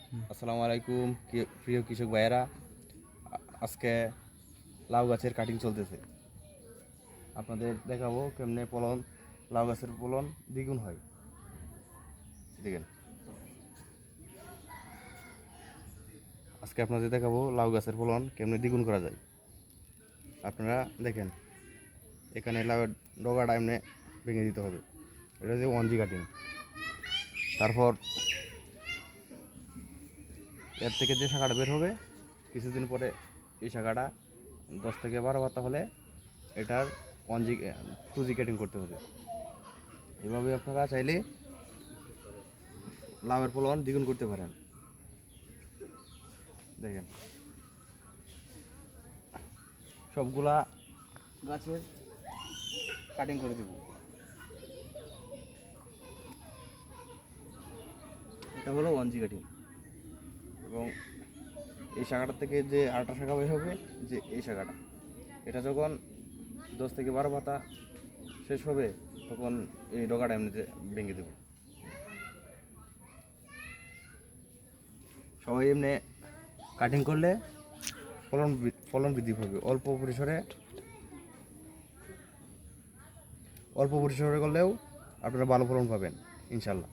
আসসালামু আলাইকুম প্রিয় কৃষক ভাইয়েরা। আজকে লাউ গাছের কাটিং চলতেছে। আপনাদের দেখাবো কেমনে লাউ গাছের ফলন দ্বিগুণ হয়। দেখেন, আজকে আপনাদের দেখাবো লাউ গাছের ফলন কেমনে দ্বিগুণ করা যায়। আপনারা দেখেন, এখানে লাউ ডগাটা এমনি ভেঙে দিতে হবে। এটা হচ্ছে 1G কাটিং। তারপর এর থেকে যে শাখাটা বের হবে, কিছুদিন পরে এই শাখাটা 10 থেকে 12 পাতা হলে এটার 1G 2G কাটিং করতে হবে। এভাবে আপনারা চাইলে লাভের ফলন দ্বিগুণ করতে পারেন। দেখেন, সবগুলা গাছের কাটিং করে দেব। এটা হলো 1G কাটিং। এবং এই শাখাটা থেকে যে আরেকটা শাখা বের হবে, যে এই শাখাটা, এটা যখন 10 থেকে 12 পাতা শেষ হবে, তখন এই ডগাটা এমনিতে ভেঙে দেব। সবাই এমনি কাটিং করলে ফলন বৃদ্ধি পাবে। অল্প পরিসরে করলেও আপনারা ভালো ফলন পাবেন ইনশাল্লাহ।